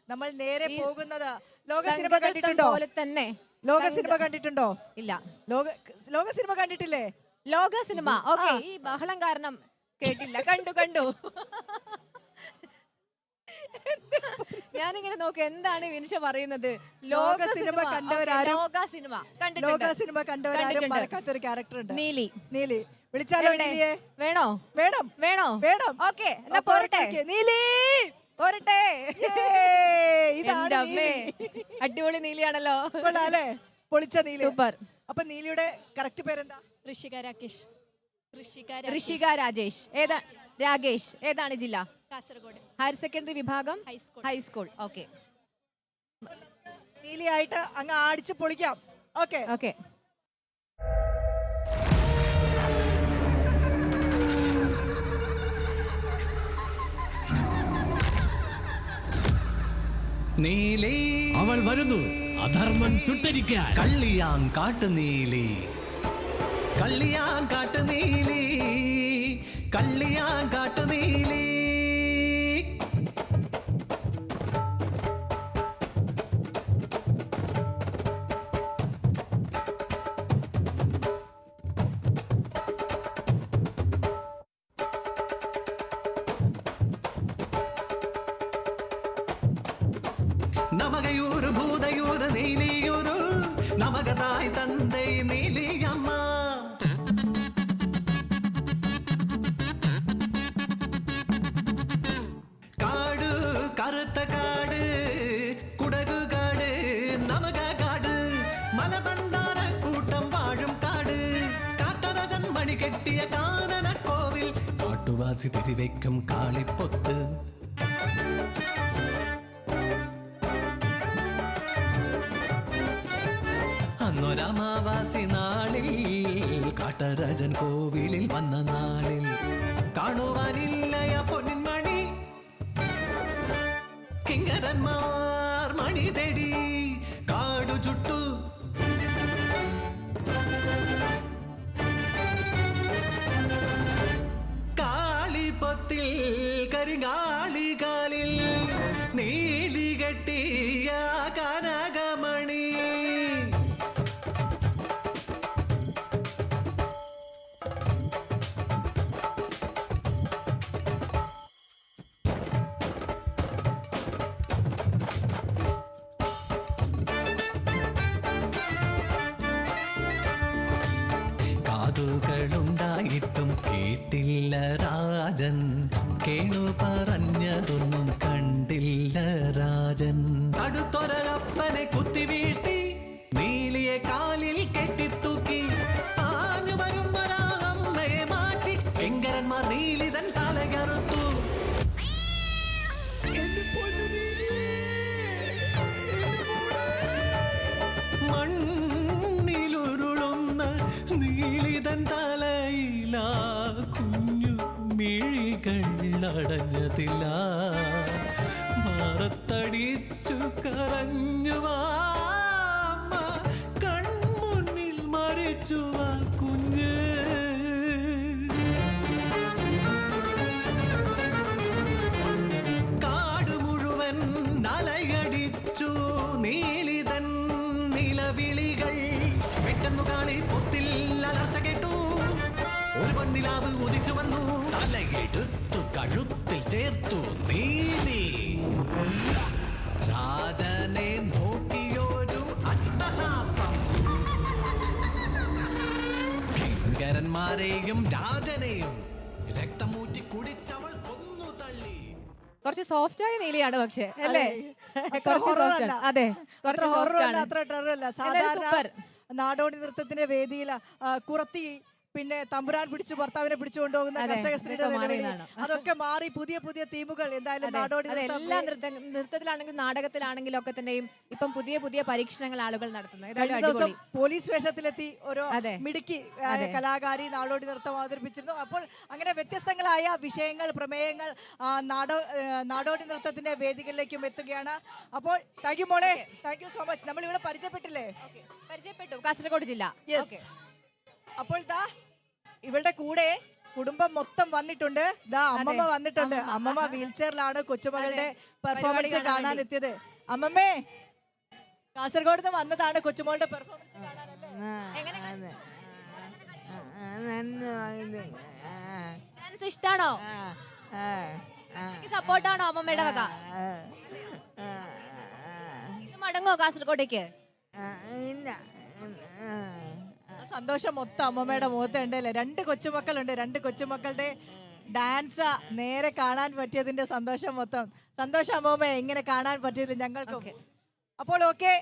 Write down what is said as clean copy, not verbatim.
നമ്മൾ നേരെ പോകുന്നത് ലോക സിനിമ കണ്ടിട്ടുണ്ടോ? തന്നെ ലോക സിനിമ കണ്ടിട്ടുണ്ടോ? ഇല്ല. ലോക സിനിമ കണ്ടിട്ടില്ലേ? ലോക സിനിമ ഓക്കെ. ഈ ബഹളം കാരണം കേട്ടില്ല. കണ്ടു ഞാനിങ്ങനെ നോക്കി എന്താണ് വിനിഷ പറയുന്നത്. ലോക സിനിമ കണ്ടവരാരും ലോക സിനിമ കണ്ടവരാരും മറക്കാത്തൊരു ക്യാരക്ടർ ഉണ്ട്, നീലി. നീലി. വിളിച്ചാലോ നീലിയെ? വേണോ? വേണം വേണോ? വേണം. ഓക്കെ, എന്നാ പോരട്ടെ. നീലി പോരട്ടെ. ഇതാണ് അമ്മേ, അടിപൊളി നീലിയാണല്ലോ. അല്ലേ? പൊളിച്ച നീലി, സൂപ്പർ. അപ്പൊ നീലിയുടെ കറക്റ്റ് പേരെന്താ? ഋഷിക രാകേഷ്. ഋഷിക രാജേഷ്. രാകേഷ്. ഏതാണ് ജില്ല? കാസർഗോഡ്. ഹയർ സെക്കൻഡറി വിഭാഗം ഹൈസ്കൂൾ. ഓക്കെ. നീലിയായിട്ട് അങ്ങ് ആടിച്ച് പൊളിക്കാം. Okay okay. നീലി അവൾ വരുന്നു അധർമ്മം ചുട്ടരിക്കാൻ. കള്ളിയാൻ കാട്ടുനീലി, കള്ളിയാൻ കാട്ടുനീലി, കള്ളിയാൻ കാട്ടുനീലി. നമകയൂരു ഭൂതയൂരു നീലിയൂരു നമകതായ് തന്തൈ നീലിയമ്മ. കാട് കറുത്ത കാട് കുടകുകാട് നമകാട് മലബണ്ടാര കൂട്ടം വാഴും കാട് കാട്ടരജൻ മണി കെട്ടിയ കാനന കോവിൽ കാട്ടുവാസി തിരിവെക്കും കാളിപ്പൊത്ത്. അന്നൊരമാവാസി നാളിൽ കാട്ടരാജൻ കോവിലിൽ വന്ന നാളിൽ കാണുവാനില്ലയ പൊന്നിൻമണി കിങ്കരന്മാർ മണി തേടി കാടു ചുട്ടു. കാളിപ്പൊത്തിൽ കരിങ്കാളികാലിൽ നീലി കെട്ടിയ കനകമണി. കാതുകളുണ്ടായിട്ടും കേട്ടില്ല രാജൻ, കേണു പറഞ്ഞതൊന്നും കണ്ടില്ല രാജൻ. അടുത്തൊരപ്പനെ കുത്തിവീഴ്ത്തി നീലിയെ കാലിൽ കെട്ടിത്തൂക്കി പാഞ്ഞു വരുന്നൊരാളമ്മയെ മാറ്റി കിങ്കരന്മാർ നീലിതൻ തലയറുത്തു. മണ്ണിലുരുളുന്ന നീലിതൻ തലയില കുഞ്ഞു മിഴികളടഞ്ഞതില്ല. മാറത്തടിച്ചു കരഞ്ഞു വാമ്മ, കൺമുന്നിൽ മരിച്ചു വാ കുഞ്ഞ്. കാട് മുഴുവൻ അലയടിച്ചു നീലിതൻ നിലവിളികൾ. പെട്ടെന്നു കാണി പൊത്തിൽ അലർച്ച കേട്ടു. ഒരു വന്നിലാവ് ഉദിച്ചു വന്നു, തലയെടുത്തു കഴുത്തിൽ ചേർത്തു നീലി. രാജനെ നോക്കിയൊരു അട്ടഹാസം, കിങ്കരന്മാരെയും രാജനെയും രക്തമൂറ്റി കുടിച്ചവൾ കൊന്നു തള്ളി. കുറച്ച് സോഫ്റ്റ് ആയ നീലിയാണ് പക്ഷേ അല്ലേ? അത്ര horror അല്ല. അതെ, അത്ര horror അല്ല, അത്ര terror അല്ല. സാധാരണ സൂപ്പർ. നാടോടി നൃത്തത്തിന്റെ വേദിയിൽ കുറത്തി, പിന്നെ തമ്പുരാൻ പിടിച്ചു ഭർത്താവിനെ പിടിച്ചു കൊണ്ടുപോകുന്ന കർഷക സ്ത്രീയുടെ നിലവിളി, അതൊക്കെ മാറി പുതിയ പുതിയ തീമുകൾ. എന്തായാലും നാടോടി എല്ലാ നൃത്തത്തിലാണെങ്കിലും നാടകത്തിലാണെങ്കിലും ഒക്കെ തന്നെയും ഇപ്പം പുതിയ പുതിയ പരീക്ഷണങ്ങൾ ആളുകൾ നടത്തുന്നത്. പോലീസ് വേഷത്തിലെത്തി ഓരോ മിടുക്കി കലാകാരി നാടോടി നൃത്തം അവതരിപ്പിച്ചിരുന്നു. അപ്പോൾ അങ്ങനെ വ്യത്യസ്തങ്ങളായ വിഷയങ്ങൾ, പ്രമേയങ്ങൾ നാടോടി നൃത്തത്തിന്റെ വേദികളിലേക്കും എത്തുകയാണ്. അപ്പോൾ താങ്ക് യു മോളെ, താങ്ക് യു സോ മച്ച്. നമ്മൾ ഇവിടെ പരിചയപ്പെട്ടില്ലേ? പരിചയപ്പെട്ടു, കാസർഗോഡ് ജില്ല. അപ്പോൾ ഇവളുടെ കൂടെ കുടുംബം മൊത്തം വന്നിട്ടുണ്ട്. ദാ അമ്മമ്മ വന്നിട്ടുണ്ട്. അമ്മമ്മ വീൽ ചെയറിലാണ് കൊച്ചുമകളുടെ പെർഫോമൻസ് കാണാൻ എത്തിയത്. അമ്മമ്മേ, കാസർഗോഡ് നിന്ന് വന്നതാണ് കൊച്ചുമോളുടെ പെർഫോമൻസ് കാണാനല്ലേ? ഡാൻസ് ഇഷ്ടാണോ? സപ്പോർട്ടാണോ അമ്മമ്മയുടെ വക? ഇത് മടങ്ങോ കാസർഗോഡേക്ക്? സന്തോഷം മൊത്തം അമ്മമ്മയുടെ മുഖത്തുണ്ട് അല്ലേ? 2 കൊച്ചുമക്കളുണ്ട്. 2 കൊച്ചുമക്കളുടെ ഡാൻസ് നേരെ കാണാൻ പറ്റിയതിന്റെ സന്തോഷം മൊത്തം. സന്തോഷം അമ്മമ്മ ഇങ്ങനെ കാണാൻ പറ്റിയത് ഞങ്ങൾക്കും. അപ്പോൾ ഓക്കെ.